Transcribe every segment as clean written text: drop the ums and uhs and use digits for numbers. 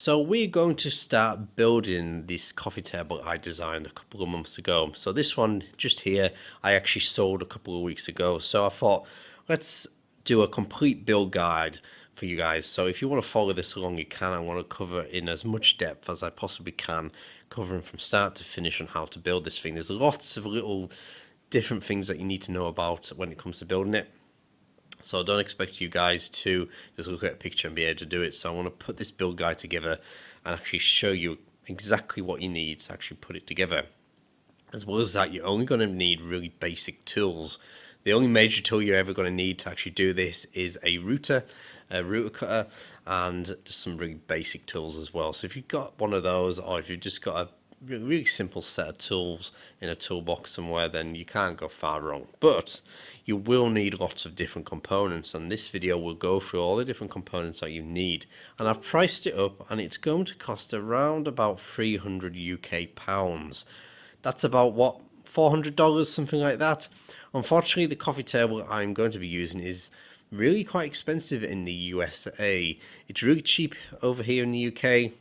So we're going to start building this coffee table I designed a couple of months ago. So this one just here, I actually sold a couple of weeks ago. So I thought, let's do a complete build guide for you guys. So if you want to follow this along, you can. I want to cover in as much depth as I possibly can, covering from start to finish on how to build this thing. There's lots of little different things that you need to know about when it comes to building it. So I don't expect you guys to just look at a picture and be able to do it. So I want to put this build guide together and actually show you exactly what you need to actually put it together. As well as that, you're only going to need really basic tools. The only major tool you're ever going to need to actually do this is a router cutter, and just some really basic tools as well. So if you've got one of those, or if you've just got a really simple set of tools in a toolbox somewhere, then you can't go far wrong. But you will need lots of different components, and this video will go through all the different components that you need. And I've priced it up, and it's going to cost around about 300 UK pounds. That's about what, $400, something like that. Unfortunately, the coffee table I'm going to be using is really quite expensive in the USA. It's really cheap over here in the UK.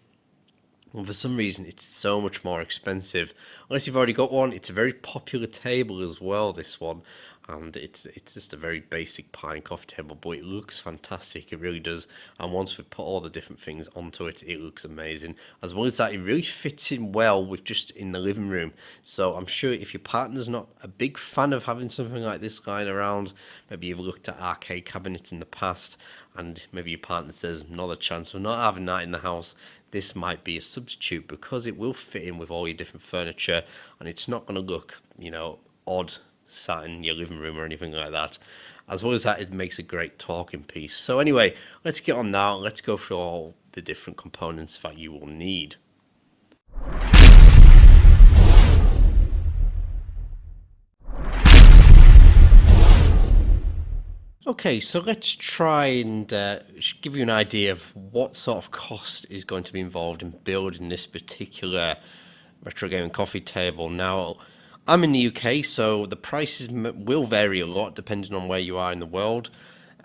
And for some reason, it's so much more expensive. Unless you've already got one, it's a very popular table as well, this one. And it's just a very basic pine coffee table, but it looks fantastic, it really does. And once we put all the different things onto it, it looks amazing. As well as that, it really fits in well with just in the living room. So I'm sure if your partner's not a big fan of having something like this lying around, maybe you've looked at arcade cabinets in the past, and maybe your partner says, not a chance of not having that in the house, this might be a substitute, because it will fit in with all your different furniture, and it's not going to look, odd sat in your living room or anything like that. As well as that, it makes a great talking piece. So anyway, let's get on now. Let's go through all the different components that you will need. Okay, so let's try and give you an idea of what sort of cost is going to be involved in building this particular retro gaming coffee table. Now, I'm in the UK, so the prices will vary a lot depending on where you are in the world,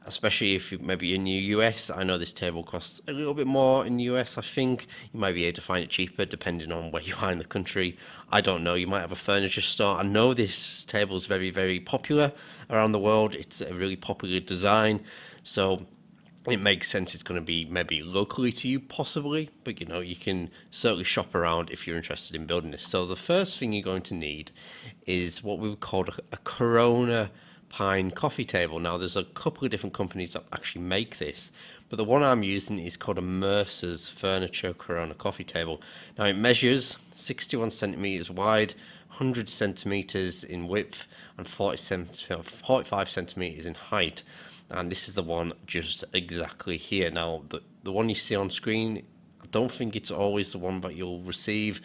especially if you maybe in the US. I know this table costs a little bit more in the US. I think you might be able to find it cheaper depending on where you are in the country. I don't know, you might have a furniture store. I know this table is very, very popular around the world. It's a really popular design, so it makes sense it's going to be maybe locally to you, possibly, but you can certainly shop around if you're interested in building this. So the first thing you're going to need is what we would call a Corona pine coffee table. Now, there's a couple of different companies that actually make this, but the one I'm using is called a Mercer's Furniture Corona coffee table. Now, it measures 61 centimeters wide, 100 centimeters in width, and 45 centimeters in height. And this is the one just exactly here. Now, the one you see on screen, I don't think it's always the one that you'll receive.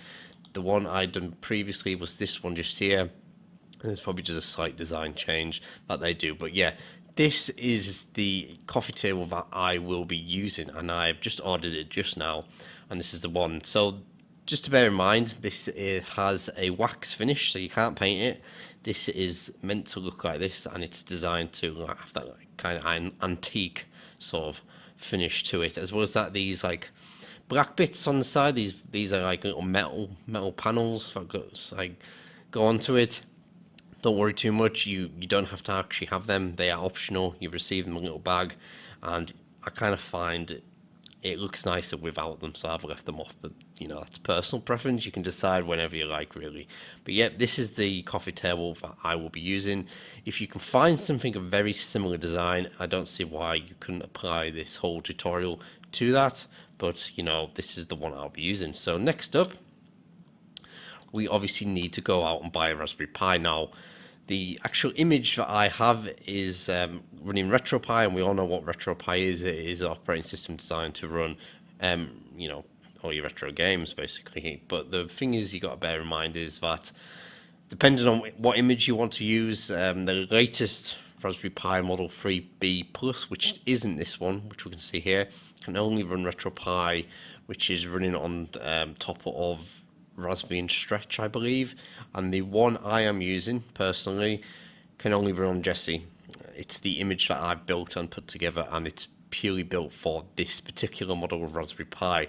The one I'd done previously was this one just here. And there's probably just a slight design change that they do. But yeah, this is the coffee table that I will be using, and I've just ordered it just now. And this is the one. So just to bear in mind, this has a wax finish, so you can't paint it. This is meant to look like this, and it's designed to have that kind of antique sort of finish to it. As well as that, these like black bits on the side, these are like little metal panels that go onto it. Don't worry too much, you don't have to actually have them, they are optional. You receive them in a little bag, and I kind of find it looks nicer without them, so I've left them off. But that's personal preference, you can decide whenever you like, really. But yeah, this is the coffee table that I will be using. If you can find something of very similar design, I don't see why you couldn't apply this whole tutorial to that, but this is the one I'll be using. So next up, we obviously need to go out and buy a Raspberry Pi. Now, the actual image that I have is running RetroPie, and we all know what RetroPie is. It is an operating system designed to run, all your retro games, basically. But the thing is, you got to bear in mind is that depending on what image you want to use, the latest Raspberry Pi Model 3B Plus, which isn't this one, which we can see here, can only run RetroPie, which is running on top of Raspberry and Stretch, I believe, and the one I am using personally can only run on Jessie. It's the image that I've built and put together, and it's purely built for this particular model of Raspberry Pi.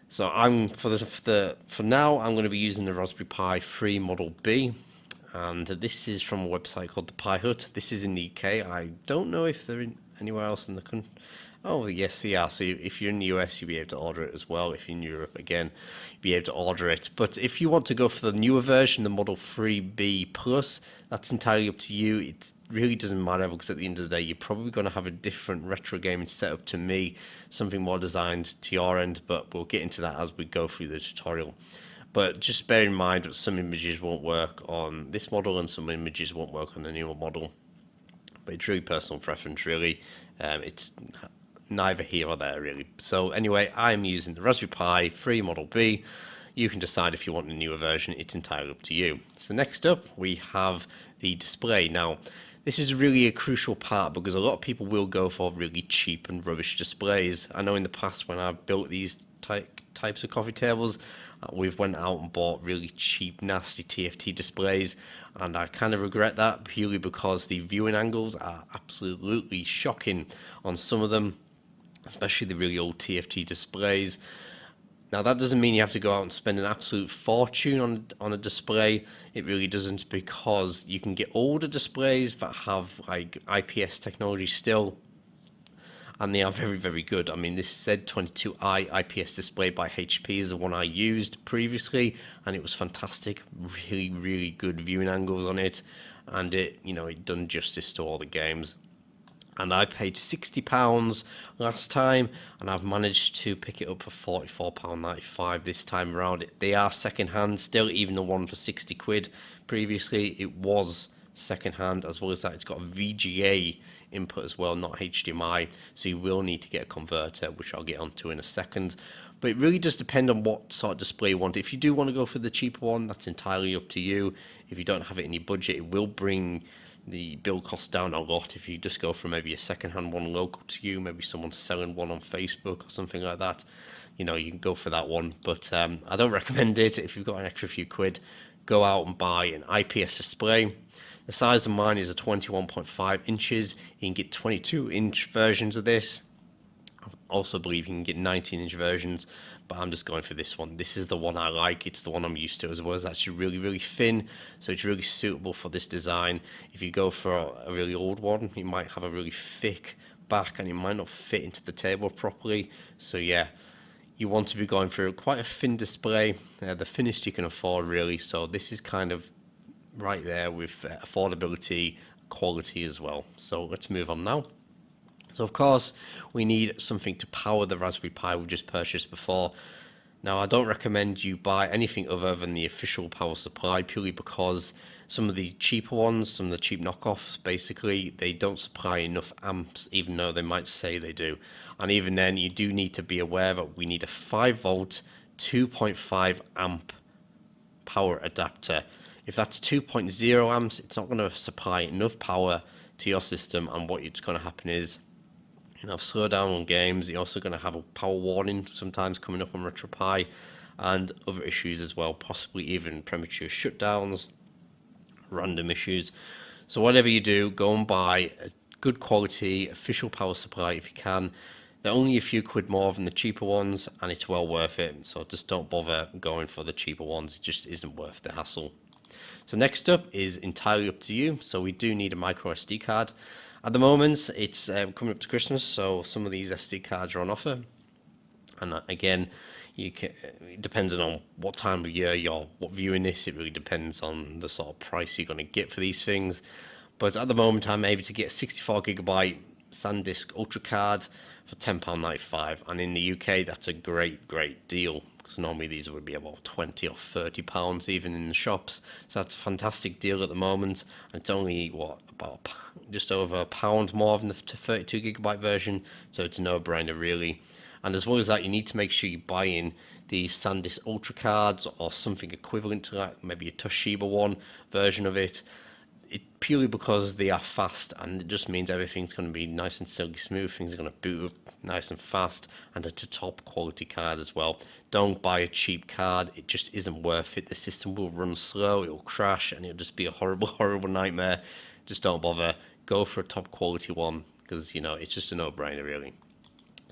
So I'm for now I'm going to be using the Raspberry Pi 3 Model B, and this is from a website called the Pi Hut. This is in the UK. I don't know if they're in anywhere else in the country. Oh yes, they are. So if you're in the US, you'll be able to order it as well. If you're in Europe, again, you'll be able to order it. But if you want to go for the newer version, the Model 3B Plus, that's entirely up to you. It really doesn't matter, because at the end of the day, you're probably going to have a different retro gaming setup to me, something more designed to your end. But we'll get into that as we go through the tutorial. But just bear in mind that some images won't work on this model and some images won't work on the newer model. But it's really personal preference, really. It's neither here or there, really. So anyway, I'm using the Raspberry Pi 3 Model B. You can decide if you want a newer version. It's entirely up to you. So next up, we have the display. Now, this is really a crucial part, because a lot of people will go for really cheap and rubbish displays. I know in the past, when I've built these types of coffee tables, we've went out and bought really cheap, nasty TFT displays, and I kind of regret that, purely because the viewing angles are absolutely shocking on some of them, especially the really old TFT displays. Now, that doesn't mean you have to go out and spend an absolute fortune on a display. It really doesn't, because you can get older displays that have like IPS technology still, and they are very, very good. I mean, this Z22i IPS display by HP is the one I used previously, and it was fantastic. Really, really good viewing angles on it, and it done justice to all the games. And I paid £60 last time, and I've managed to pick it up for £44.95 this time around. They are second hand still, even the one for 60 quid. Previously, it was second hand. As well as that, it's got a VGA input as well, not HDMI, so you will need to get a converter, which I'll get onto in a second. But it really does depend on what sort of display you want. If you do want to go for the cheaper one, that's entirely up to you. If you don't have it in your budget, it will bring the build cost down a lot if you just go for maybe a second-hand one local to you, maybe someone's selling one on Facebook or something like that. You can go for that one, but I don't recommend it. If you've got an extra few quid, go out and buy an IPS display. The size of mine is a 21.5 inches. You can get 22-inch versions of this. I also believe you can get 19-inch versions, but I'm just going for this one. This is the one I like. It's the one I'm used to, as well as actually really, really thin, so it's really suitable for this design. If you go for a really old one, you might have a really thick back, and it might not fit into the table properly. So yeah, you want to be going for quite a thin display, the thinnest you can afford, really. So this is kind of right there with affordability, quality as well. So let's move on now. So of course, we need something to power the Raspberry Pi we just purchased before. Now, I don't recommend you buy anything other than the official power supply, purely because some of the cheaper ones, some of the cheap knockoffs, basically, they don't supply enough amps, even though they might say they do. And even then, you do need to be aware that we need a 5-volt, 2.5 amp power adapter. If that's 2.0 amps, it's not going to supply enough power to your system, and what's going to happen is, slow down on games. You're also going to have a power warning sometimes coming up on RetroPie, and other issues as well, possibly even premature shutdowns, random issues. So whatever you do, go and buy a good quality official power supply if you can. They're only a few quid more than the cheaper ones, and it's well worth it. So just don't bother going for the cheaper ones. It just isn't worth the hassle. So next up is entirely up to you. So we do need a micro SD card. At the moment, it's coming up to Christmas, so some of these SD cards are on offer. And again, depending on what time of year you're viewing this, it really depends on the sort of price you're going to get for these things. But at the moment, I'm able to get a 64GB SanDisk Ultra card for £10.95, and in the UK, that's a great deal, because normally these would be about £20 or £30 even in the shops. So that's a fantastic deal at the moment, and it's only about just over £1 more than the 32GB version, so it's a no-brainer really. And as well as that, you need to make sure you buy in the SanDisk Ultra cards or something equivalent to that, maybe a Toshiba one version of it. Purely because they are fast, and it just means everything's going to be nice and silky smooth. Things are going to boot up nice and fast, and it's a top quality card as well. Don't buy a cheap card. It just isn't worth it. The system will run slow, it will crash, and it'll just be a horrible nightmare. Just don't bother. Go for a top quality one, because it's just a no-brainer really.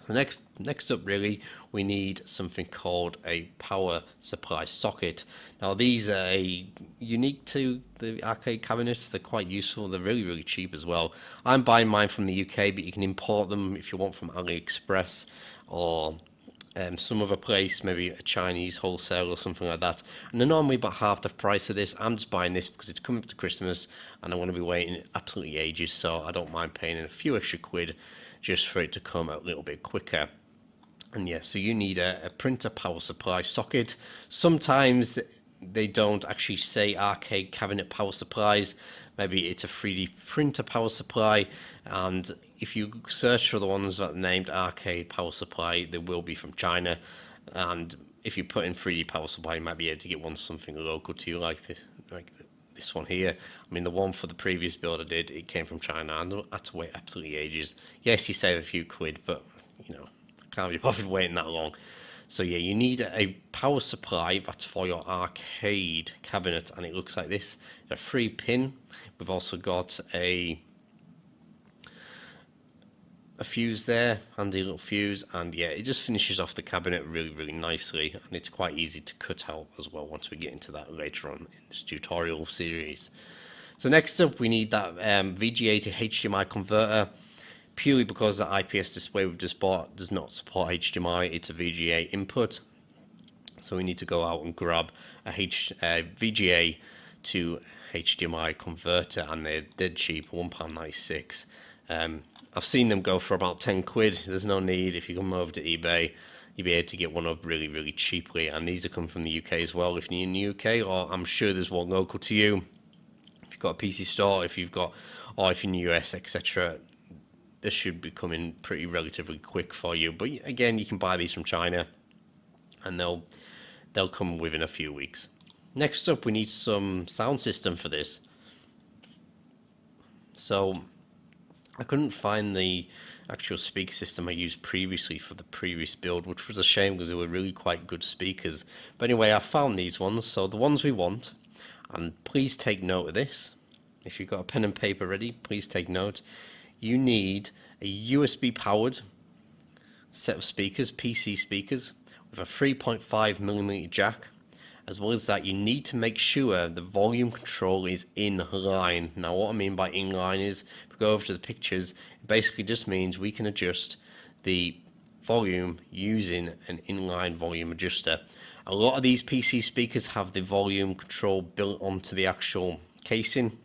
Next up, really, we need something called a power supply socket. Now, these are unique to the arcade cabinets. They're quite useful. They're really cheap as well. I'm buying mine from the UK, but you can import them if you want from AliExpress or some other place, maybe a Chinese wholesale or something like that. And they're normally about half the price of this. I'm just buying this because it's coming up to Christmas and I want to be waiting absolutely ages, so I don't mind paying a few extra quid just for it to come a little bit quicker. And yeah, so you need a printer power supply socket. Sometimes they don't actually say arcade cabinet power supplies. Maybe it's a 3D printer power supply, and if you search for the ones that are named arcade power supply, they will be from China. And if you put in 3D power supply, you might be able to get one something local to you, like this one here. I mean, the one for the previous build I did, it came from China, and I had to wait absolutely ages. Yes, you save a few quid, but you know, I can't be bothered waiting that long. So yeah, you need a power supply that's for your arcade cabinet, and it looks like this. A 3-pin. We've also got a fuse there, handy little fuse, and yeah, it just finishes off the cabinet really nicely, and it's quite easy to cut out as well once we get into that later on in this tutorial series. So next up, we need that VGA to HDMI converter, purely because the IPS display we've just bought does not support HDMI. It's a VGA input, so we need to go out and grab a VGA to HDMI converter, and they're dead cheap, £1.96. I've seen them go for about 10 quid. There's no need. If you come over to eBay, you'll be able to get one up really cheaply, and these are coming from the UK as well if you're in the UK, or I'm sure there's one local to you if you've got a PC store, or if you're in the US, etc. This should be coming pretty relatively quick for you. But again, you can buy these from China, and they'll come within a few weeks. Next up, we need some sound system for this. So I couldn't find the actual speaker system I used previously for the previous build, which was a shame because they were really quite good speakers. But anyway, I found these ones, so the ones we want, and please take note of this. If you've got a pen and paper ready, please take note. You need a USB powered set of speakers, PC speakers, with a 3.5mm jack. As well as that, you need to make sure the volume control is in line. Now, what I mean by in line is, if we go over to the pictures, it basically just means we can adjust the volume using an inline volume adjuster. A lot of these PC speakers have the volume control built onto the actual casing.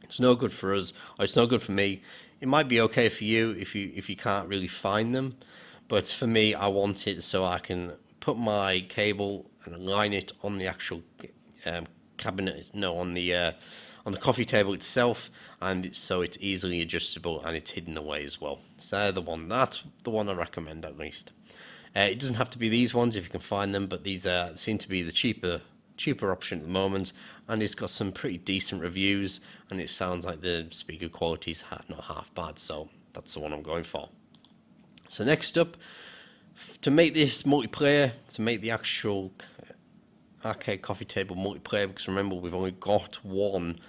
It's no good for us, or it's no good for me. It might be okay for you if you can't really find them, but for me, I want it so I can put my cable and align it on the actual cabinet, on the coffee table itself, and so it's easily adjustable and it's hidden away as well. So that's the one I recommend at least. It doesn't have to be these ones if you can find them, but these seem to be the cheaper option at the moment, and it's got some pretty decent reviews, and it sounds like the speaker quality is not half bad, so that's the one I'm going for. So next up, to make this multiplayer, to make the actual arcade coffee table multiplayer, because remember we've only got one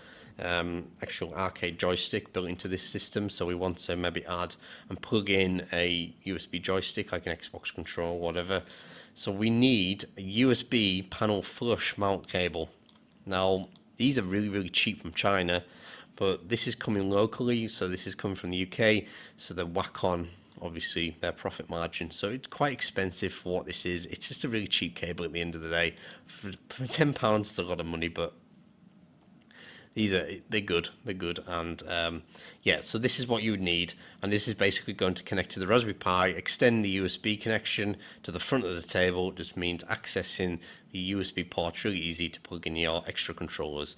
actual arcade joystick built into this system, so we want to maybe add and plug in a USB joystick like an Xbox control, whatever. So we need a USB panel flush mount cable. Now these are really cheap from China, but this is coming locally, so this is coming from the UK, so they whack on obviously their profit margin, so it's quite expensive for what this is. It's just a really cheap cable at the end of the day. For £10 it's a lot of money, but they're good, and yeah, so this is what you would need, and this is basically going to connect to the Raspberry Pi, extend the USB connection to the front of the table. It just means accessing the USB port really easy to plug in your extra controllers.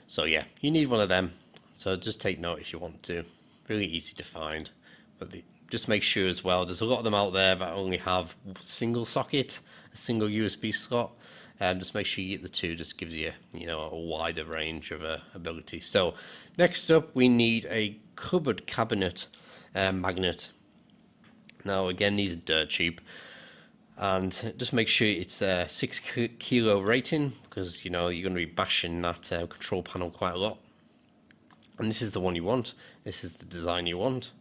So yeah, you need one of them, so just take note if you want to. Really easy to find, but just make sure as well, there's a lot of them out there that only have single socket, a single USB slot. Just make sure you get the two, just gives you, a wider range of ability. So next up, we need a cupboard cabinet magnet. Now again, these are dirt cheap, and just make sure it's a 6 kilo rating, because you're going to be bashing that control panel quite a lot. And this is the one you want. This is the design you want.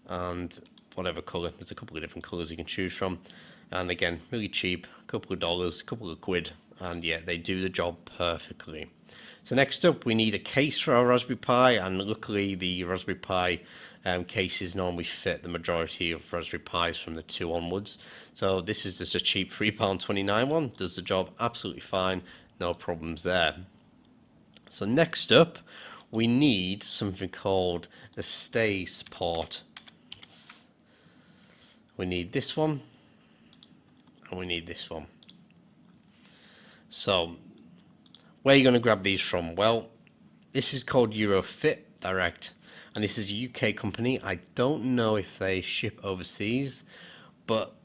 And whatever colour. There's a couple of different colours you can choose from, and again, really cheap, a couple of dollars, a couple of quid, and yeah, they do the job perfectly. So next up, we need a case for our Raspberry Pi, and luckily the Raspberry Pi cases normally fit the majority of Raspberry Pis from the 2 onwards. So this is just a cheap £3.29 one, does the job absolutely fine, no problems there. So next up, we need something called a Staysport. We need this one, and we need this one. So where are you going to grab these from? Well, this is called Eurofit Direct, and this is a UK company. I don't know if they ship overseas, but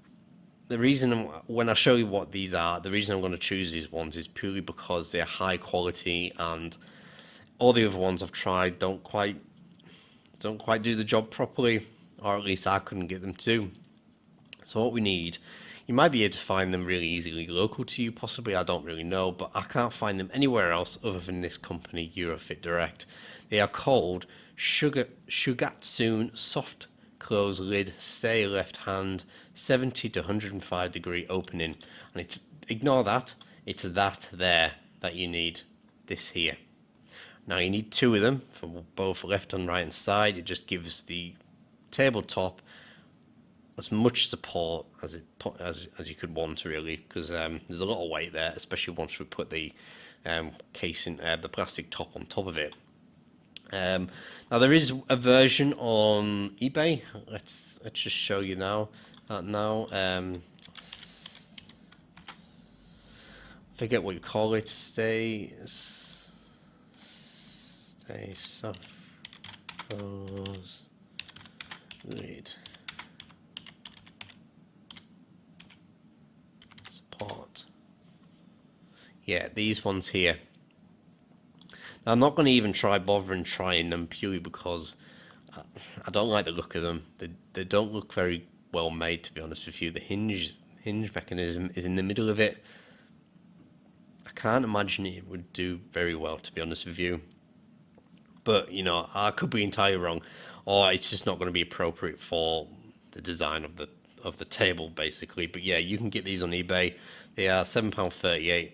the reason, when I show you what these are, the reason I'm going to choose these ones is purely because they're high quality, and all the other ones I've tried don't quite do the job properly, or at least I couldn't get them to. So what we need, you might be able to find them really easily local to you, possibly, I don't really know, but I can't find them anywhere else other than this company, Eurofit Direct. They are called Shugatsun Soft Close Lid Stay Left Hand 70 to 105 degree opening, and it's, ignore that, it's that there that you need, this here. Now you need 2 of them for both left and right hand side. It just gives the tabletop as much support as you could want, really, because there's a lot of weight there, especially once we put the casing, the plastic top on top of it. Now there is a version on eBay. Let's just show you now. Forget what you call it. Stay soft close lid support. Yeah, these ones here. Now, I'm not going to even bothering trying them, purely because I don't like the look of them. They don't look very well made, to be honest with you. The hinge mechanism is in the middle of it. I can't imagine it would do very well, to be honest with you. But, you know, I could be entirely wrong, or it's just not going to be appropriate for the design of the table, basically. But yeah, you can get these on eBay. They are £7.38.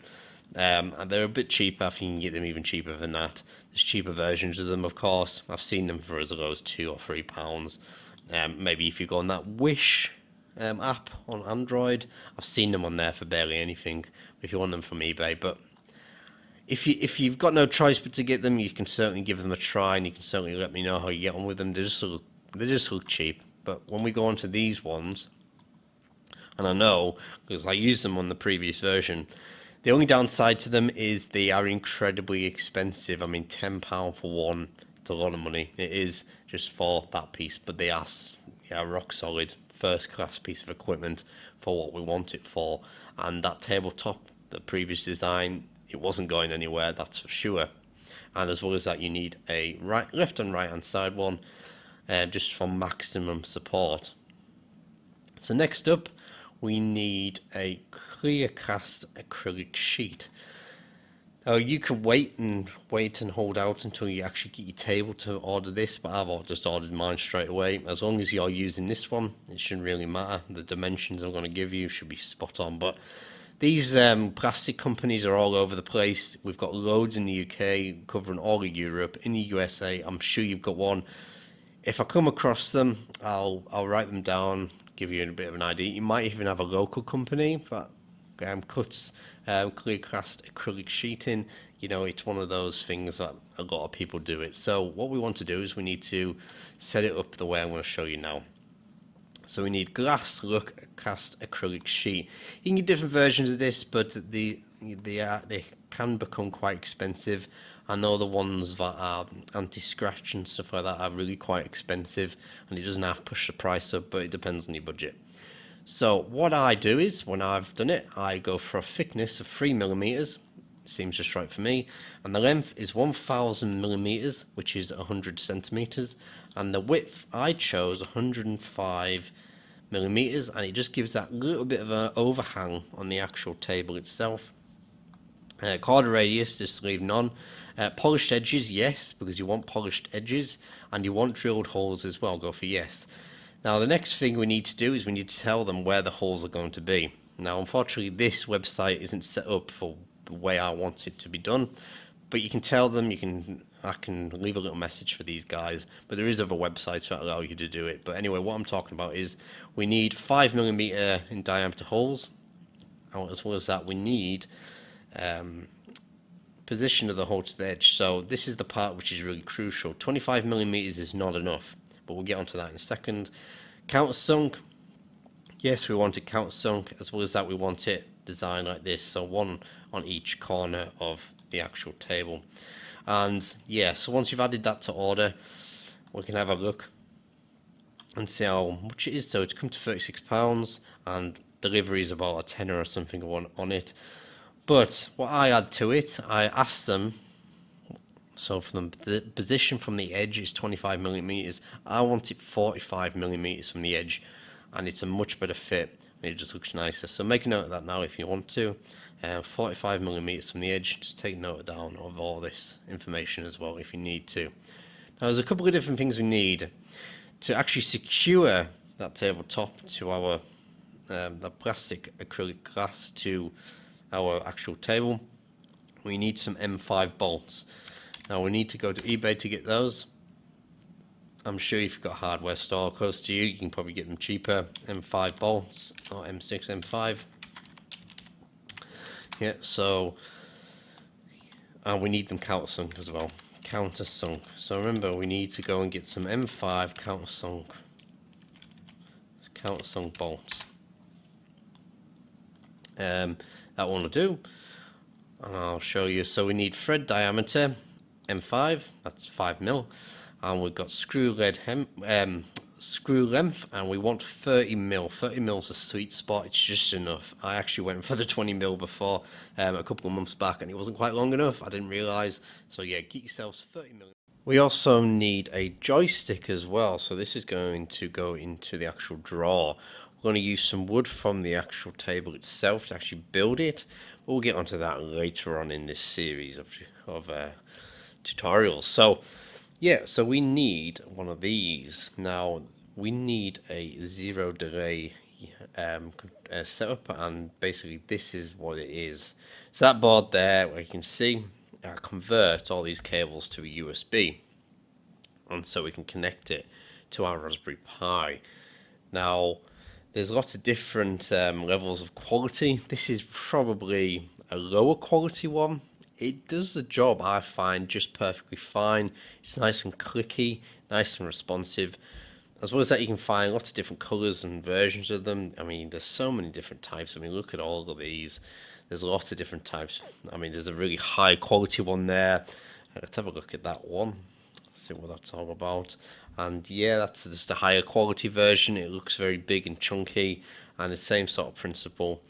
And they're a bit cheaper. I think you can get them even cheaper than that. There's cheaper versions of them, of course. I've seen them for as low as £2 or £3. Maybe if you go on that Wish app on Android, I've seen them on there for barely anything. If you want them from eBay, but if you've got no choice but to get them, you can certainly give them a try, and you can certainly let me know how you get on with them. They just look cheap. But when we go on to these ones, and I know because I used them on the previous version. The only downside to them is they are incredibly expensive. I mean, £10 for one, it's a lot of money. It is just for that piece, but they are rock solid, first class piece of equipment for what we want it for. And that tabletop, the previous design, it wasn't going anywhere, that's for sure. And as well as that, you need a left and right hand side one, just for maximum support. So next up, we need a clear cast acrylic sheet. You can wait and hold out until you actually get your table to order this, but I've just ordered mine straight away. As long as you're using this one, it shouldn't really matter. The dimensions I'm going to give you should be spot on. But these plastic companies are all over the place. We've got loads in the UK, covering all of Europe. In the USA, I'm sure you've got one. If I come across them, I'll write them down, give you a bit of an idea. You might even have a local company that cuts clear cast acrylic sheeting. You know, it's one of those things that a lot of people do it. So what we want to do is we need to set it up the way I'm going to show you now. So we need glass look cast acrylic sheet. You can get different versions of this, but they can become quite expensive. I know the ones that are anti-scratch and stuff like that are really quite expensive, and it doesn't have to push the price up, but it depends on your budget. So what I do is, when I've done it, I go for a thickness of 3mm. Seems just right for me. And the length is 1000mm, which is 100 centimeters. And the width, I chose 105mm, and it just gives that little bit of an overhang on the actual table itself. Corner radius, just leave none. Polished edges, yes, because you want polished edges, and you want drilled holes as well, go for yes. Now the next thing we need to do is we need to tell them where the holes are going to be. Now unfortunately this website isn't set up for the way I want it to be done, but you can tell them, I can leave a little message for these guys, but there is other websites that allow you to do it. But anyway, what I'm talking about is we need 5mm in diameter holes, and as well as that we need position of the hole to the edge. So this is the part which is really crucial. 25mm is not enough, but we'll get onto that in a second. Countersunk, yes, we want it countersunk. As well as that, we want it designed like this, so one on each corner of the actual table. And yeah, so once you've added that to order, we can have a look and see how much it is. So it's come to £36, and delivery is about a tenner or something on it. But what I add to it, I asked them, so from the position from the edge is 25mm, I want it 45mm from the edge, and it's a much better fit and it just looks nicer. So make a note of that now if you want to. 45mm from the edge, just take note down of all this information as well if you need to. Now there's a couple of different things we need to actually secure that tabletop to our the plastic acrylic glass to our actual table. We need some M5 bolts. Now we need to go to eBay to get those. I'm sure if you've got a hardware store close to you, you can probably get them cheaper. M5 bolts or M6, M5. Yeah, so we need them countersunk as well. Countersunk. So remember, we need to go and get some M5 countersunk bolts. That one will do, and I'll show you. So we need thread diameter M5, that's 5mm, and we've got screw length, and we want 30mm. 30mm is a sweet spot. It's just enough. I actually went for the 20mm before a couple of months back, and it wasn't quite long enough. I didn't realise. So yeah, get yourselves 30mm. We also need a joystick as well. So this is going to go into the actual drawer. We're going to use some wood from the actual table itself to actually build it. We'll get onto that later on in this series of tutorials. So yeah, so we need one of these. Now we need a zero delay setup, and basically this is what it is. So that board there, where you can see, converts all these cables to a USB, and so we can connect it to our Raspberry Pi. Now there's lots of different levels of quality. This is probably a lower quality one. It does the job, I find, just perfectly fine. It's nice and clicky, nice and responsive. As well as that, you can find lots of different colours and versions of them. I mean, there's so many different types. I mean, look at all of these. There's lots of different types. I mean, there's a really high quality one there. Let's have a look at that one. Let's see what that's all about. And yeah, that's just a higher quality version. It looks very big and chunky, and the same sort of principle.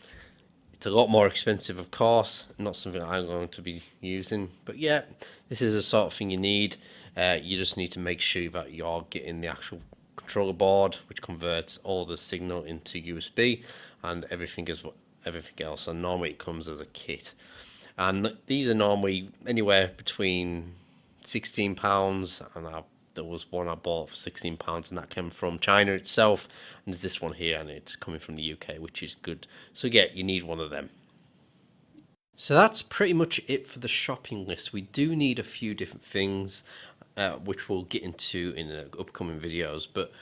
It's a lot more expensive, of course, not something I'm going to be using. But yeah, this is the sort of thing you need. You just need to make sure that you're getting the actual controller board, which converts all the signal into USB and everything else. And normally it comes as a kit. And these are normally anywhere between £16, and there was one I bought for £16, and that came from China itself. And there's this one here, and it's coming from the UK, which is good. So yeah, you need one of them. So that's pretty much it for the shopping list. We do need a few different things, which we'll get into in the upcoming videos. But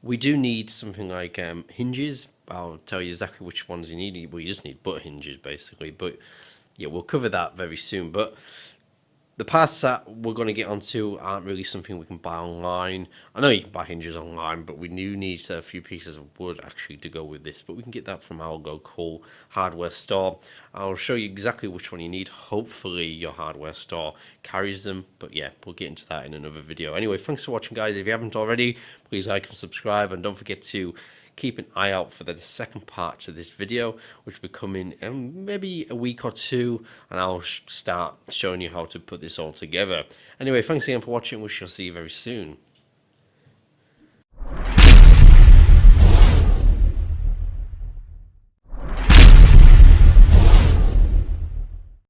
we do need something like hinges. I'll tell you exactly which ones you need. Well, you just need butt hinges, basically. But yeah, we'll cover that very soon. But the parts that we're going to get onto aren't really something we can buy online. I know you can buy hinges online, but we do need a few pieces of wood actually to go with this. But we can get that from our local hardware store. I'll show you exactly which one you need. Hopefully your hardware store carries them. But yeah, we'll get into that in another video. Anyway, thanks for watching, guys. If you haven't already, please like and subscribe. And don't forget to keep an eye out for the second part to this video, which will be coming in maybe a week or two, and I'll start showing you how to put this all together. Anyway, thanks again for watching. We shall see you very soon.